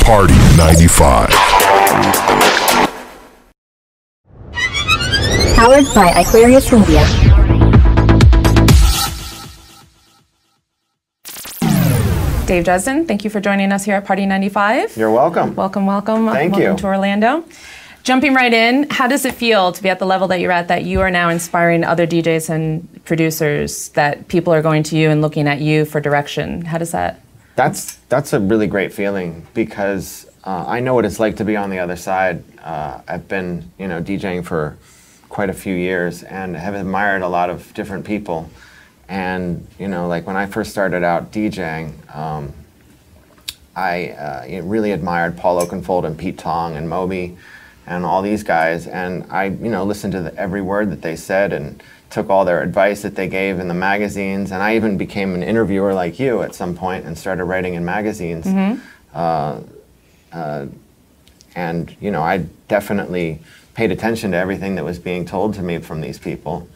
Party 95. Powered by Aquarius Media. Dave Dresden, thank you for joining us here at Party 95. You're welcome. Welcome, welcome. Thank you. Welcome to Orlando. Jumping right in, how does it feel to be at the level that you're at, that you are now inspiring other DJs and producers, that people are going to you and looking at you for direction? How does that? That's a really great feeling, because I know what it's like to be on the other side. I've been, DJing for quite a few years and have admired a lot of different people. And, like when I first started out DJing, I really admired Paul Oakenfold and Pete Tong and Moby and all these guys. And I, listened to every word that they said and took all their advice that they gave in the magazines. And I even became an interviewer like you at some point and started writing in magazines. Mm-hmm. And, I definitely paid attention to everything that was being told to me from these people.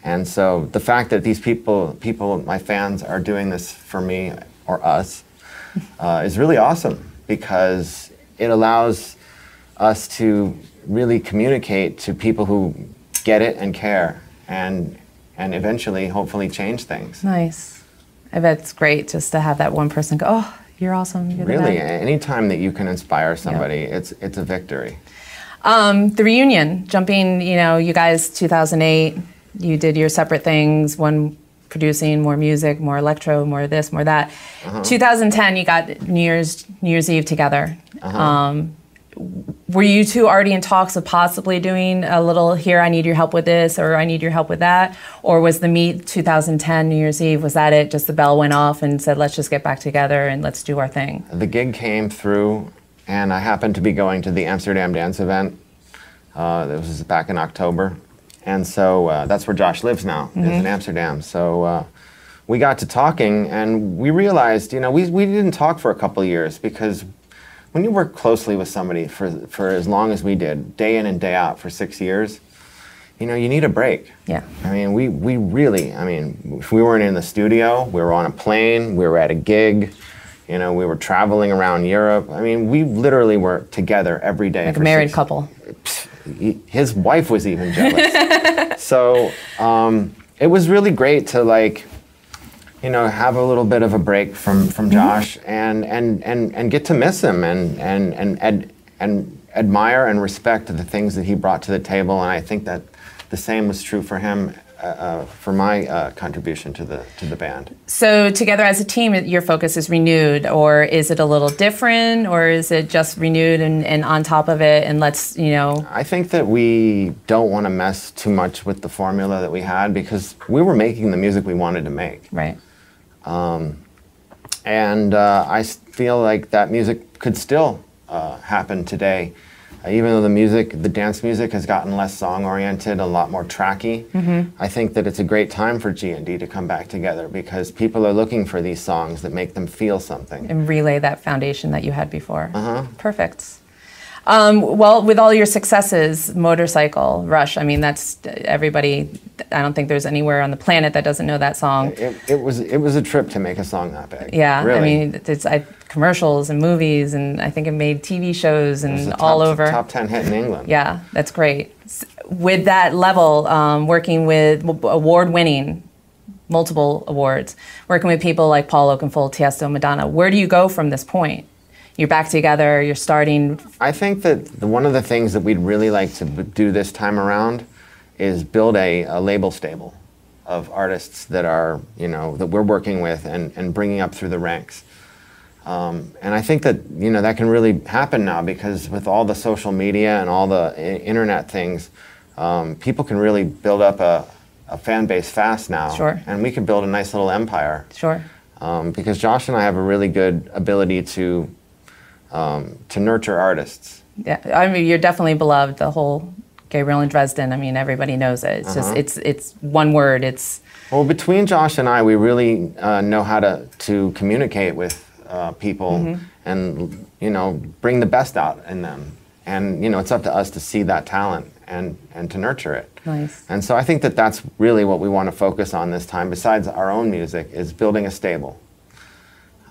And so the fact that these people, my fans, are doing this for me, or us, is really awesome, because it allows us to really communicate to people who get it and care, and eventually, hopefully, change things. Nice. I bet it's great just to have that one person go, oh, you're awesome. You're really, anytime that you can inspire somebody, it's a victory. The reunion, jumping, you guys, 2008, you did your separate things, one producing more music, more electro, more this, more that. 2010, you got New Year's Eve together. Were you two already in talks of possibly doing a little, here, I need your help with this, or I need your help with that? Or was the meet 2010 New Year's Eve, was that it? Just the bell went off and said, let's just get back together and let's do our thing? The gig came through, and I happened to be going to the Amsterdam dance event. This was back in October. And so that's where Josh lives now, is in Amsterdam. So we got to talking, and we realized, we didn't talk for a couple of years, because when you work closely with somebody for as long as we did, day in and day out for 6 years, you need a break. Yeah. I mean, we really, if we weren't in the studio, we were on a plane, we were at a gig, we were traveling around Europe. I mean, we literally were together every day. Like a married couple. His wife was even jealous. So it was really great to have a little bit of a break from Josh and get to miss him and admire and respect the things that he brought to the table. And I think that the same was true for him, for my contribution to the band. So together as a team, your focus is renewed, or is it a little different, or is it just renewed and on top of it, and let's, I think that we don't want to mess too much with the formula that we had, because we were making the music we wanted to make. Right. I feel like that music could still happen today. Even though the dance music has gotten less song-oriented, a lot more tracky, I think that it's a great time for G&D to come back together, because people are looking for these songs that make them feel something. And relay that foundation that you had before. Perfect. Well, with all your successes, Motorcycle, Rush, that's everybody, I don't think there's anywhere on the planet that doesn't know that song. It was a trip to make a song that big. Yeah, really. It's commercials and movies, and I think it made TV shows and all over. Top 10 hit in England. Yeah, that's great. With that level, working with award-winning, multiple awards, working with people like Paul Oakenfold, Tiesto, Madonna, where do you go from this point? You're back together, you're starting. I think that one of the things that we'd really like to do this time around is build a label stable of artists that are, that we're working with and bringing up through the ranks. And I think that, that can really happen now, because with all the social media and all the internet things, people can really build up a fan base fast now. Sure. And we can build a nice little empire. Sure. Because Josh and I have a really good ability to nurture artists. Yeah, you're definitely beloved. The whole Gabriel and Dresden. Everybody knows it. It's just it's one word. Well, between Josh and I, we really know how to communicate with people and bring the best out in them. And it's up to us to see that talent and to nurture it. Nice. And so I think that that's really what we want to focus on this time. Besides our own music, is building a stable.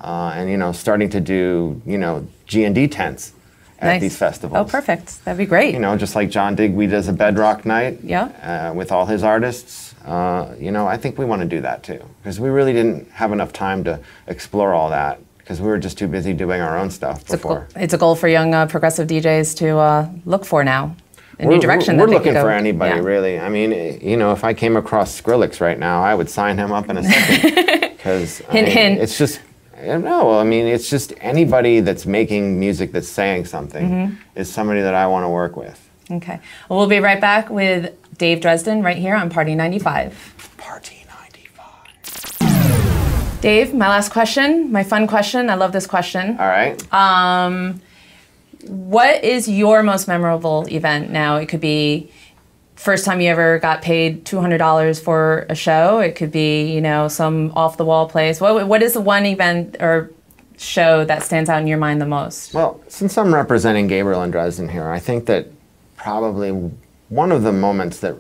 and you know, starting to do, you know, G&D tents at these festivals. Oh, perfect. That'd be great. You know, just like John Digby does a Bedrock night Yeah. with all his artists. You know, I think we want to do that too, because we really didn't have enough time to explore all that, because we were just too busy doing our own stuff before. It's a goal for young progressive DJs to look for now. A new direction. We're looking for anybody, really. I mean, you know, if I came across Skrillex right now, I would sign him up in a second. Because it's just, no, I mean, it's just anybody that's making music that's saying something is somebody that I want to work with. Okay. Well, we'll be right back with Dave Dresden right here on Party 95. Party 95. Dave, my last question, my fun question. I love this question. All right. What is your most memorable event now? It could be first time you ever got paid $200 for a show. It could be, you know, some off-the-wall place. What is the one event or show that stands out in your mind the most? Well, since I'm representing Gabriel and Dresden here, I think that probably one of the moments that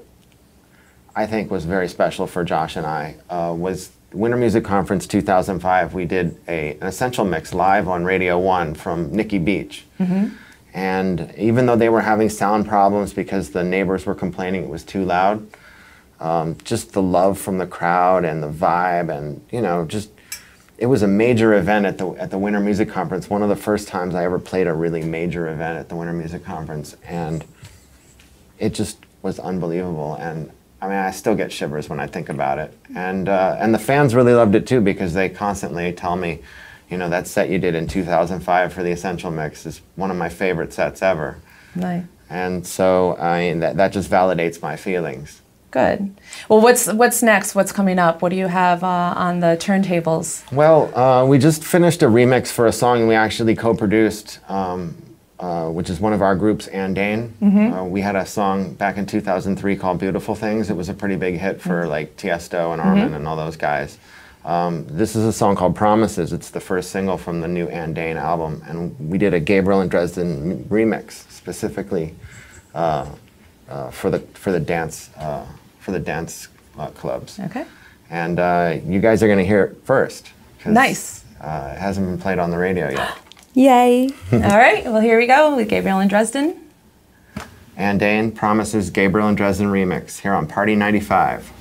I think was very special for Josh and I was Winter Music Conference 2005. We did an Essential Mix live on Radio 1 from Nikki Beach. And even though they were having sound problems because the neighbors were complaining it was too loud, just the love from the crowd and the vibe, and you know, just it was a major event at the Winter Music Conference. One of the first times I ever played a really major event at the Winter Music Conference, and it just was unbelievable. And I mean, I still get shivers when I think about it. And the fans really loved it too, because they constantly tell me, you know, that set you did in 2005 for the Essential Mix is one of my favorite sets ever. Nice. And so, I mean, that just validates my feelings. Good. Well, what's next? What's coming up? What do you have on the turntables? Well, we just finished a remix for a song we actually co-produced, which is one of our groups, Ann Dane. We had a song back in 2003 called Beautiful Things. It was a pretty big hit for like Tiesto and Armin and all those guys. This is a song called Promises. It's the first single from the new Ann Dane album, and we did a Gabriel and Dresden remix specifically for the dance clubs. Okay. And you guys are going to hear it first. Nice. It hasn't been played on the radio yet. Yay. All right. Well, here we go with Gabriel and Dresden. Ann Dane, Promises, Gabriel and Dresden remix here on Party 95.